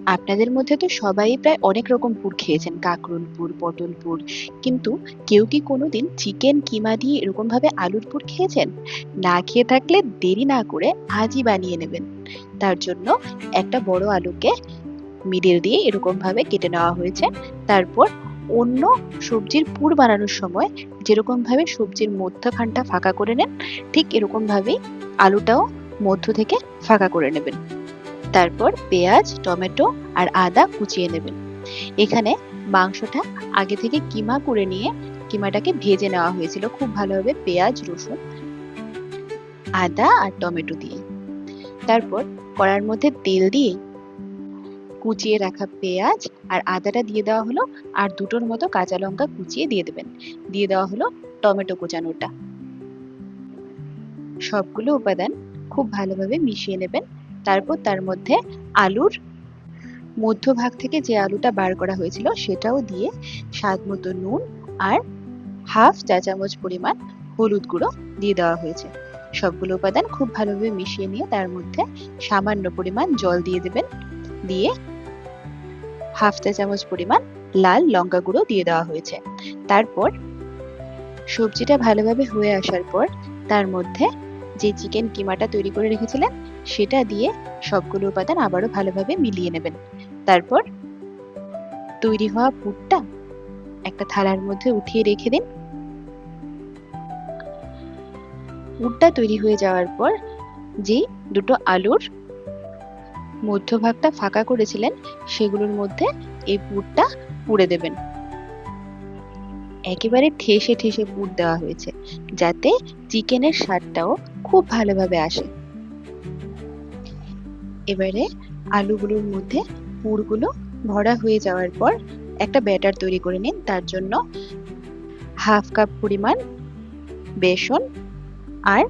আপনাদের মধ্যে তো সবাই প্রায় অনেক রকম পুর খেয়েছেন, কাঁকরোল পুর, পটল পুর, কিন্তু কেউ কি কোনোদিন চিকেন কিমা দিয়ে এরকম ভাবে আলুর পুর খেয়েছেন? না খেয়ে থাকলে দেরি না করে আজই বানিয়ে নেবেন। তার জন্য একটা বড় আলুকে মিডল দিয়ে এরকম ভাবে কেটে নেওয়া হয়েছে। তারপর অন্য সবজির পুর বানানোর সময় যেরকম ভাবে সবজির মধ্যখানটা ফাঁকা করে নেন, ঠিক এরকম ভাবেই আলুটাও মধ্য থেকে ফাঁকা করে নেবেন। তারপর পেঁয়াজ, টমেটো আর আদা কুচিয়ে নেবেন। এখানে মাংসটা আগে থেকে কিমা করে নিয়ে কিমাটাকে ভেজে নেওয়া হয়েছিল খুব ভালোভাবে পেঁয়াজ, রসুন, আদা আর টমেটো দিয়ে। তারপর কড়ার মধ্যে তেল দিয়ে কুচিয়ে রাখা পেঁয়াজ আর আদাটা দিয়ে দেওয়া হলো, আর দুটোর মতো কাঁচা লঙ্কা কুচিয়ে দিয়ে দেবেন। দিয়ে দেওয়া হলো টমেটো কোচানোটা। সবগুলো উপাদান খুব ভালোভাবে মিশিয়ে নেবেন। তারপর তার মধ্যে আলুর মধ্যভাগ থেকে যে আলুটা বার করা হয়েছিল সেটাও দিয়ে স্বাদ মতো নুন আর হাফ চা চামচ পরিমাণ হলুদ গুঁড়ো দিয়ে দেওয়া হয়েছে। সবগুলো উপাদান খুব ভালোভাবে মিশিয়ে নিয়ে তার মধ্যে সামান্য পরিমাণ জল দিয়ে দেবেন। দিয়ে হাফ চা চামচ পরিমাণ লাল লঙ্কা গুঁড়ো দিয়ে দেওয়া হয়েছে। তারপর সবজিটা ভালোভাবে হয়ে আসার পর তার মধ্যে যে চিকেন কিমাটা তৈরি করে রেখেছিলেন সেটা দিয়ে সবগুলো উপাদান আবারও ভালোভাবে মিলিয়ে নেবেন। তারপর তৈরি হওয়া পুরটা একটা থালার মধ্যে উঠিয়ে রেখে দিন। পুরটা তৈরি হয়ে যাওয়ার পর যে দুটো আলুর মধ্যভাগটা ফাঁকা করেছিলেন সেগুলোর মধ্যে এই পুরটা পুরে দেবেন। একেবারে ঠেসে ঠেসে পুর দেওয়া হয়েছে যাতে চিকেনের স্বাদটাও খুব ভালোভাবে আসে। এবারে আলুগুলোর মধ্যে পুরগুলো ভরা হয়ে যাওয়ার পর একটা ব্যাটার তৈরি করে নিন। তার জন্য হাফ কাপ পরিমাণ বেসন আর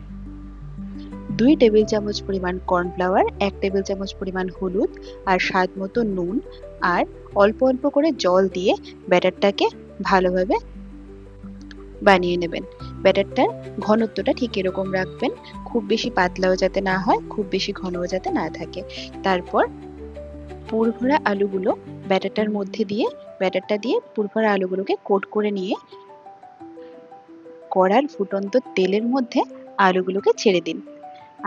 2 টেবিল চামচ পরিমাণ কর্নফ্লাওয়ার, 1 টেবিল চামচ পরিমাণ হলুদ আর স্বাদ মতো নুন আর অল্প অল্প করে জল দিয়ে ব্যাটারটাকে ভালোভাবে বানিয়ে নেবেন। ব্যাটারটার ঘনত্বটা ঠিক এরকম রাখবেন, খুব বেশি পাতলাও যাতে না হয়, খুব বেশি ঘনও যাতে না থাকে। তারপর পুর ভরা আলুগুলো ব্যাটারটার মধ্যে দিয়ে ব্যাটারটা দিয়ে পুর ভরা আলুগুলোকে কোট করে নিয়ে কড়ার ফুটন্ত তেলের মধ্যে আলুগুলোকে ছেড়ে দিন।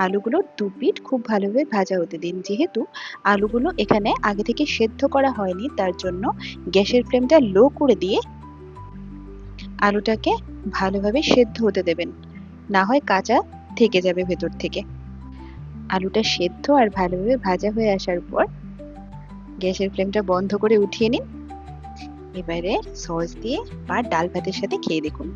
আলুগুলোর দুপিঠ খুব ভালোভাবে ভাজা হতে দিন। যেহেতু আলুগুলো এখানে আগে থেকে সেদ্ধ করা হয়নি তার জন্য গ্যাসের ফ্লেমটা লো করে দিয়ে আলুটাকে ভালোভাবে সেদ্ধ হতে দেবেন, না হয় কাঁচা থেকে যাবে ভেতর থেকে। আলুটা সেদ্ধ আর ভালোভাবে ভাজা হয়ে আসার পর গ্যাসের ফ্লেমটা বন্ধ করে উঠিয়ে নিন। এবারে সস দিয়ে বা ডাল ভাতের সাথে খেয়ে দেখুন।